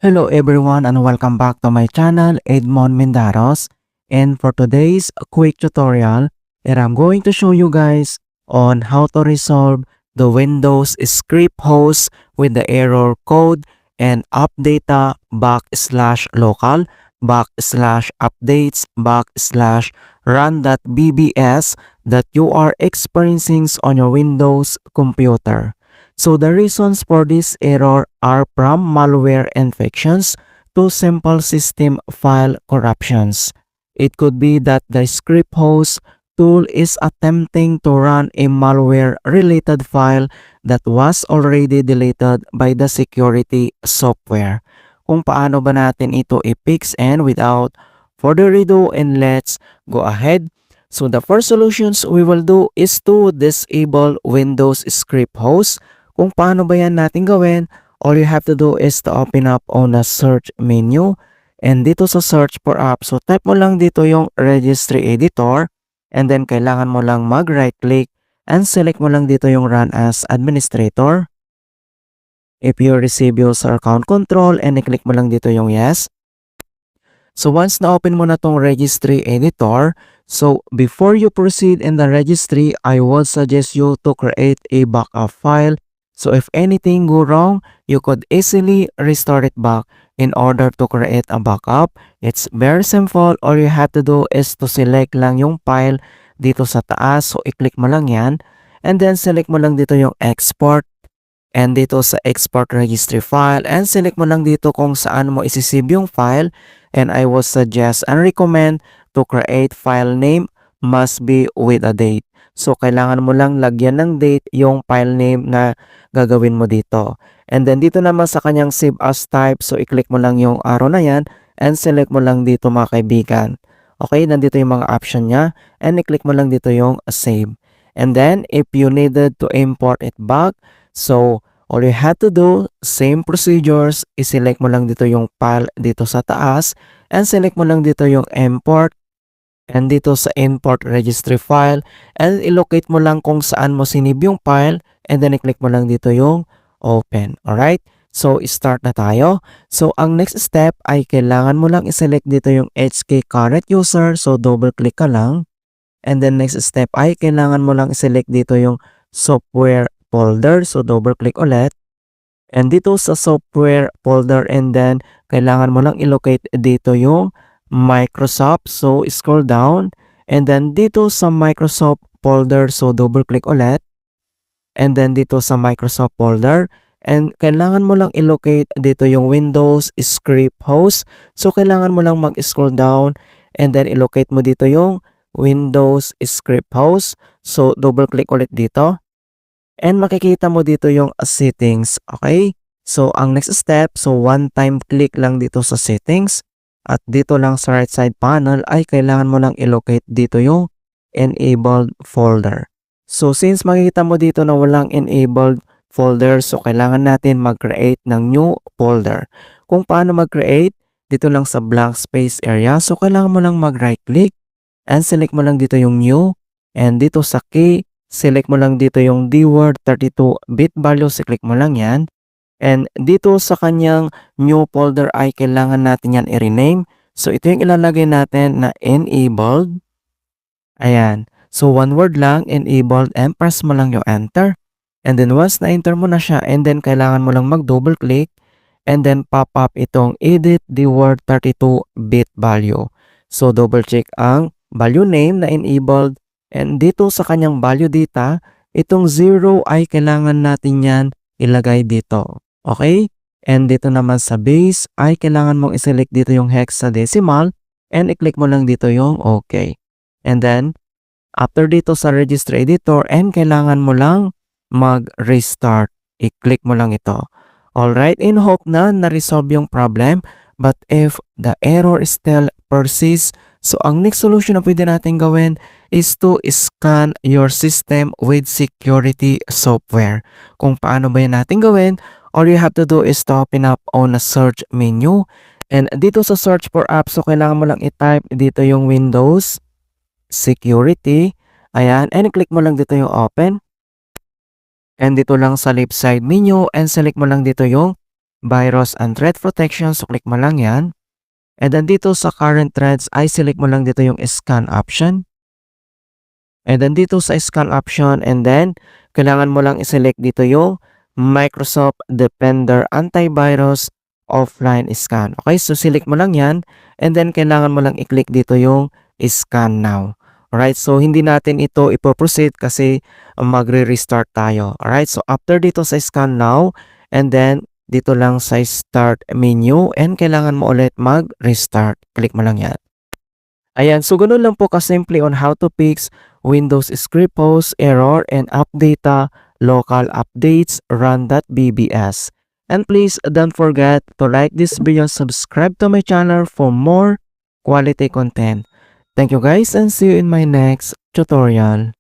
Hello everyone and welcome back to my channel, Edmond Mendaros. And for today's quick tutorial, I'm going to show you guys on how to resolve the Windows script host with the error code and updata /local /updates /run.bbs that you are experiencing on your Windows computer. So the reasons for this error are from malware infections to simple system file corruptions. It could be that the script host tool is attempting to run a malware-related file that was already deleted by the security software. Kung paano ba natin ito i-fix, and without further ado, and let's go ahead. So the first solutions we will do is to disable Windows script host. Kung paano ba yan natin gawin, all you have to do is to open up on the search menu. And dito sa search for app, so type mo lang dito yung registry editor. And then kailangan mo lang mag right click and select mo lang dito yung run as administrator. If you receive user account control, and i-click mo lang dito yung yes. So once na-open mo na tong registry editor, so before you proceed in the registry, I would suggest you to create a backup file. So if anything go wrong, you could easily restore it back. In order to create a backup, it's very simple. All you have to do is to select lang yung file dito sa taas. So i-click mo lang yan. And then select mo lang dito yung export. And dito sa export registry file. And select mo lang dito kung saan mo isisave yung file. And I would suggest and recommend to create file name must be with a date. So, kailangan mo lang lagyan ng date yung file name na gagawin mo dito. And then, dito naman sa kanyang save as type, so i-click mo lang yung arrow na yan and select mo lang dito mga kaibigan. Okay, nandito yung mga option niya and i-click mo lang dito yung save. And then, if you needed to import it back, so all you have to do, same procedures, i-select mo lang dito yung file dito sa taas and select mo lang dito yung import. And dito sa import registry file, and ilocate mo lang kung saan mo sinib yung file, and then i-click mo lang dito yung open. Alright? So, start na tayo. So, ang next step ay kailangan mo lang i-select dito yung HK current user. So, double click ka lang. And then next step ay kailangan mo lang i-select dito yung software folder. So, double click ulit. And dito sa software folder, and then kailangan mo lang i-locate dito yung Microsoft. So, scroll down. And then dito sa Microsoft folder, so double click ulit. And then dito sa Microsoft folder, and kailangan mo lang i-locate dito yung Windows script host. So, kailangan mo lang mag-scroll down and then i-locate mo dito yung Windows script host. So, double click ulit dito. And makikita mo dito yung settings. Okay? So, ang next step, so one time click lang dito sa settings. At dito lang sa right side panel ay kailangan mo lang i-locate dito yung enabled folder. So, since makikita mo dito na walang enabled folder, so kailangan natin mag-create ng new folder. Kung paano mag-create, dito lang sa blank space area. So, kailangan mo lang mag-right click and select mo lang dito yung new. And dito sa key, select mo lang dito yung dword 32-bit value. Click mo lang yan. And dito sa kanyang new folder ay kailangan natin yan i-rename. So, ito yung ilalagay natin na enabled. Ayan. So, one word lang, enabled, and press mo lang yung enter. And then, once na-enter mo na siya, and then kailangan mo lang mag-double click. And then, pop up itong edit dword 32-bit value. So, double check ang value name na enabled. And dito sa kanyang value data, itong 0 ay kailangan natin yan ilagay dito. Okay? And dito naman sa base ay kailangan mong i-select dito yung hexadecimal and i-click mo lang dito yung okay. And then, after dito sa registry editor, and kailangan mo lang mag-restart. I-click mo lang ito. Alright, in hope na na-resolve yung problem. But if the error still persists, so ang next solution na pwede natin gawin is to scan your system with security software. Kung paano ba yan natin gawin, all you have to do is to open up on a search menu. And dito sa search for apps, so kailangan mo lang i-type dito yung Windows Security. Ayan, and click mo lang dito yung open. And dito lang sa left side menu, and select mo lang dito yung virus and threat protection. So click mo lang yan. And then dito sa current threads ay select mo lang dito yung scan option. And then dito sa scan option, and then kailangan mo lang i-select dito yung Microsoft Defender Antivirus Offline Scan. Okay, so select mo lang yan, and then kailangan mo lang i-click dito yung Scan Now. Alright, so hindi natin ito ipo-proceed kasi magre-restart tayo. Alright, so after dito sa Scan Now, and then dito lang sa Start menu, and kailangan mo ulit mag-restart. Click mo lang yan. Ayan, so ganun lang po kasimple on how to fix Windows script post error and update local updates run.bbs. And please don't forget to like this video, subscribe to my channel for more quality content. Thank you guys and see you in my next tutorial.